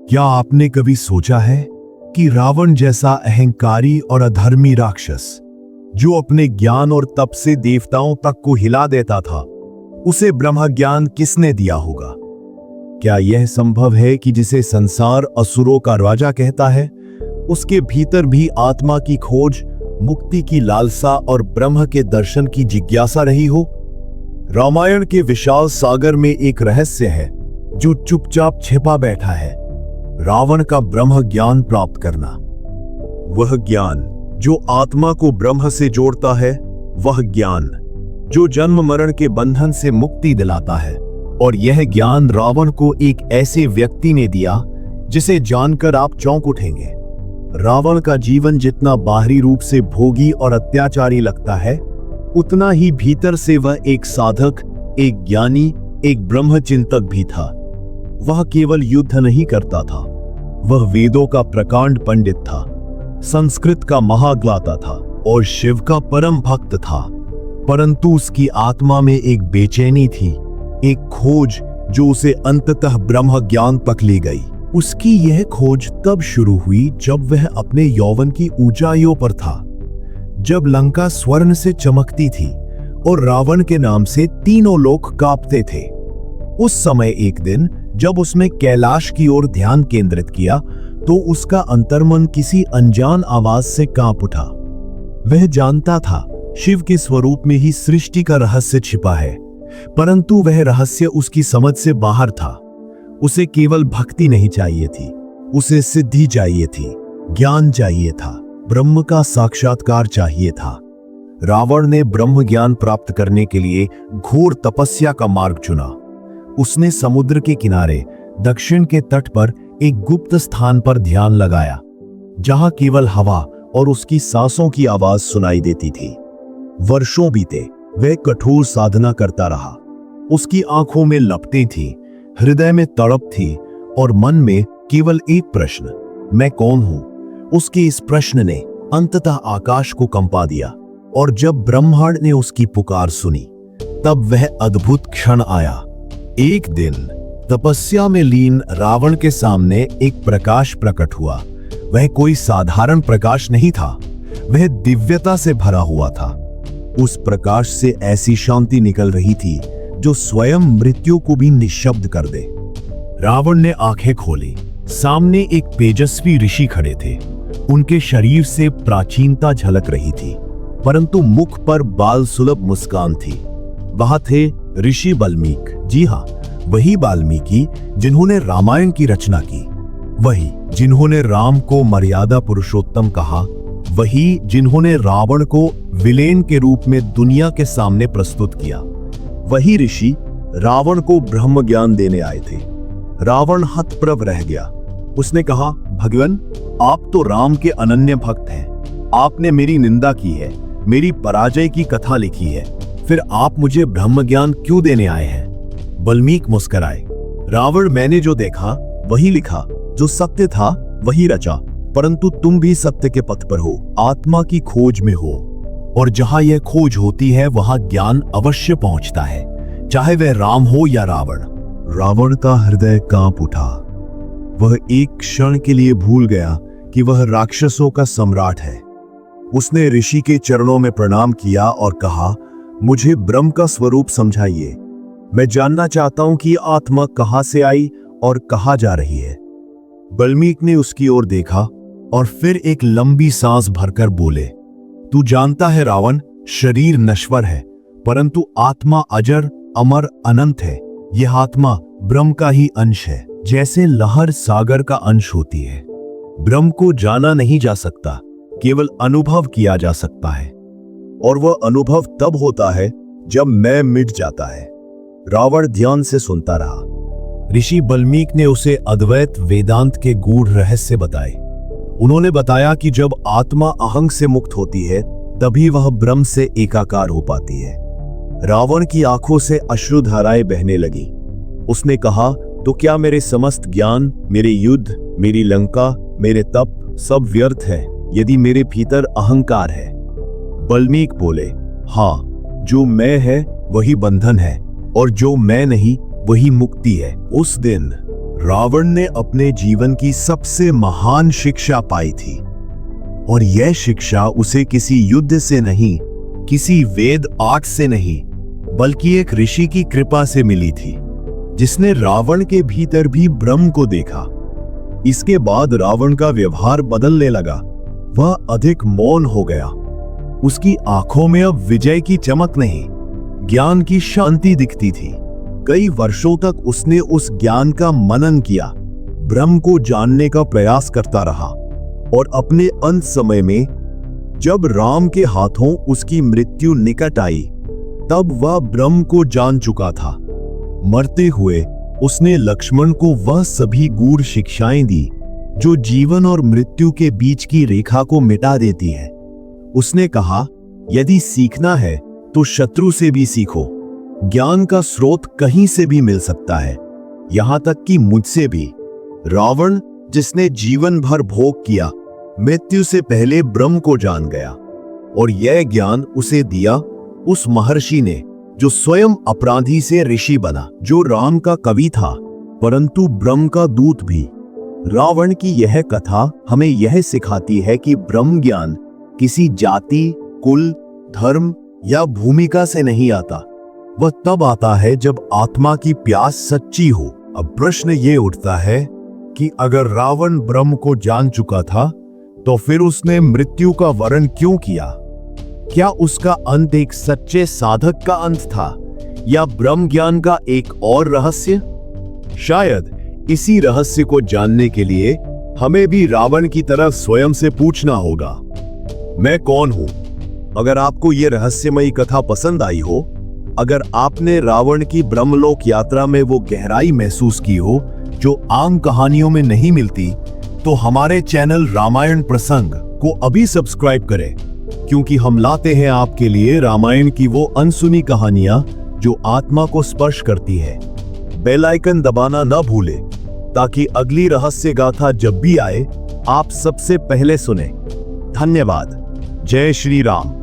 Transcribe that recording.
क्या आपने कभी सोचा है कि रावण जैसा अहंकारी और अधर्मी राक्षस, जो अपने ज्ञान और तप से देवताओं तक को हिला देता था, उसे ब्रह्म ज्ञान किसने दिया होगा? क्या यह संभव है कि जिसे संसार असुरों का राजा कहता है, उसके भीतर भी आत्मा की खोज, मुक्ति की लालसा और ब्रह्म के दर्शन की जिज्ञासा रही हो? रामायण के विशाल सागर में एक रहस्य है जो चुपचाप छिपा बैठा है। रावण का ब्रह्म ज्ञान प्राप्त करना। वह ज्ञान जो आत्मा को ब्रह्म से जोड़ता है, वह ज्ञान जो जन्म मरण के बंधन से मुक्ति दिलाता है। और यह ज्ञान रावण को एक ऐसे व्यक्ति ने दिया जिसे जानकर आप चौंक उठेंगे। रावण का जीवन जितना बाहरी रूप से भोगी और अत्याचारी लगता है, उतना ही भीतर से वह एक साधक, एक ज्ञानी, एक ब्रह्म चिंतक भी था। वह केवल युद्ध नहीं करता था, वह वेदों का प्रकांड पंडित था, संस्कृत का महाग्लाता था और शिव का परम भक्त था। परंतु उसकी आत्मा में एक बेचैनी थी, एक खोज जो उसे अंततः ब्रह्म ज्ञान तक ले गई। उसकी यह खोज तब शुरू हुई जब वह अपने यौवन की ऊंचाइयों पर था, जब लंका स्वर्ण से चमकती थी और रावण के नाम से तीनों लोग कांपते थे। उस समय एक दिन जब उसने कैलाश की ओर ध्यान केंद्रित किया, तो उसका अंतर्मन किसी अनजान आवाज से कांप उठा। वह जानता था शिव के स्वरूप में ही सृष्टि का रहस्य छिपा है, परंतु वह रहस्य उसकी समझ से बाहर था। उसे केवल भक्ति नहीं चाहिए थी, उसे सिद्धि चाहिए थी, ज्ञान चाहिए था, ब्रह्म का साक्षात्कार चाहिए था। रावण ने ब्रह्म ज्ञान प्राप्त करने के लिए घोर तपस्या का मार्ग चुना। उसने समुद्र के किनारे दक्षिण के तट पर एक गुप्त स्थान पर ध्यान लगाया, जहां केवल हवा और उसकी सांसों की आवाज सुनाई देती थी। वर्षों बीते, वह कठोर साधना करता रहा। उसकी आंखों में लपटें थीं, हृदय में तड़प थी और मन में केवल एक प्रश्न, मैं कौन हूं? उसके इस प्रश्न ने अंततः आकाश को कंपा दिया। और जब ब्रह्मांड ने उसकी पुकार सुनी, तब वह अद्भुत क्षण आया। एक दिन तपस्या में लीन रावण के सामने एक प्रकाश प्रकट हुआ। वह कोई साधारण प्रकाश नहीं था, वह दिव्यता से भरा हुआ था। उस प्रकाश से ऐसी शांति निकल रही थी जो स्वयं मृत्यु को भी निशब्द कर दे। रावण ने आंखें खोली। सामने एक तेजस्वी ऋषि खड़े थे। उनके शरीर से प्राचीनता झलक रही थी, परंतु मुख पर बाल सुलभ मुस्कान थी। वहां थे ऋषि वाल्मीकि। जी हाँ, वही वाल्मीकि जिन्होंने रामायण की रचना की, वही जिन्होंने राम को मर्यादा पुरुषोत्तम कहा, वही जिन्होंने रावण को विलेन के रूप में दुनिया के सामने प्रस्तुत किया। वही ऋषि रावण को ब्रह्म ज्ञान देने आए थे। रावण हतप्रभ रह गया। उसने कहा, भगवान, आप तो राम के अनन्य भक्त हैं। आपने मेरी निंदा की है, मेरी पराजय की कथा लिखी है, फिर आप मुझे ब्रह्म ज्ञान क्यों देने आए हैं? वाल्मीकि मुस्कुराए। रावण, मैंने जो देखा वही लिखा, जो सत्य था वही रचा, परंतु तुम भी सत्य के पथ पर हो, आत्मा की खोज में हो, और जहां यह खोज होती है वहां ज्ञान अवश्य पहुंचता है, चाहे वह राम हो या रावण। रावण का हृदय कांप उठा। वह एक क्षण के लिए भूल गया कि वह राक्षसों का सम्राट है। उसने ऋषि के चरणों में प्रणाम किया और कहा, मुझे ब्रह्म का स्वरूप समझाइए। मैं जानना चाहता हूं कि आत्मा कहां से आई और कहां जा रही है। वाल्मीकि ने उसकी ओर देखा और फिर एक लंबी सांस भरकर बोले, तू जानता है रावण, शरीर नश्वर है, परंतु आत्मा अजर, अमर, अनंत है। यह आत्मा ब्रह्म का ही अंश है, जैसे लहर सागर का अंश होती है। ब्रह्म को जाना नहीं जा सकता, केवल अनुभव किया जा सकता है, और वह अनुभव तब होता है जब मैं मिट जाता है। रावण ध्यान से सुनता रहा। ऋषि वाल्मीकि ने उसे अद्वैत वेदांत के गूढ़ रहस्य बताए। उन्होंने बताया कि जब आत्मा अहंग से मुक्त होती है, तभी वह ब्रह्म से एकाकार हो पाती है। रावण की आंखों से अश्रुधाराएं बहने लगी। उसने कहा, तो क्या मेरे समस्त ज्ञान, मेरे युद्ध, मेरी लंका, मेरे तप सब व्यर्थ है यदि मेरे भीतर अहंकार है? वाल्मीकि बोले, हाँ, जो मैं है वही बंधन है और जो मैं नहीं वही मुक्ति है। उस दिन रावण ने अपने जीवन की सबसे महान शिक्षा पाई थी, और यह शिक्षा उसे किसी युद्ध से नहीं, किसी वेद आर्ट से नहीं, बल्कि एक ऋषि की कृपा से मिली थी, जिसने रावण के भीतर भी ब्रह्म को देखा। इसके बाद रावण का व्यवहार बदलने लगा। वह अधिक मौन हो गया। उसकी आंखों में अब विजय की चमक नहीं, ज्ञान की शांति दिखती थी। कई वर्षों तक उसने उस ज्ञान का मनन किया, ब्रह्म को जानने का प्रयास करता रहा, और अपने अंत समय में जब राम के हाथों उसकी मृत्यु निकट आई, तब वह ब्रह्म को जान चुका था। मरते हुए उसने लक्ष्मण को वह सभी गूढ़ शिक्षाएं दी जो जीवन और मृत्यु के बीच की रेखा को मिटा देती है। उसने कहा, यदि सीखना है तो शत्रु से भी सीखो। ज्ञान का स्रोत कहीं से भी मिल सकता है, यहां तक कि मुझसे भी। रावण, जिसने जीवन भर भोग किया, मृत्यु से पहले ब्रह्म को जान गया, और यह ज्ञान उसे दिया उस महर्षि ने जो स्वयं अपराधी से ऋषि बना, जो राम का कवि था परंतु ब्रह्म का दूत भी। रावण की यह कथा हमें यह सिखाती है कि ब्रह्म ज्ञान किसी जाति, कुल, धर्म या भूमिका से नहीं आता। वह तब आता है जब आत्मा की प्यास सच्ची हो। अब प्रश्न ये उठता है कि अगर रावण ब्रह्म को जान चुका था, तो फिर उसने मृत्यु का वरण क्यों किया? क्या उसका अंत एक सच्चे साधक का अंत था, या ब्रह्म ज्ञान का एक और रहस्य? शायद इसी रहस्य को जानने के लिए हमें भी रावण की तरह स्वयं से पूछना होगा, मैं कौन हूं? अगर आपको यह रहस्यमयी कथा पसंद आई हो, अगर आपने रावण की ब्रह्मलोक यात्रा में वो गहराई महसूस की हो जो आम कहानियों में नहीं मिलती, तो हमारे चैनल रामायण प्रसंग को अभी सब्सक्राइब करें, क्योंकि हम लाते हैं आपके लिए रामायण की वो अनसुनी कहानियां जो आत्मा को स्पर्श करती है। बेल आइकन दबाना न भूलें, ताकि अगली रहस्य गाथा जब भी आए आप सबसे पहले सुने। धन्यवाद। जय श्री राम।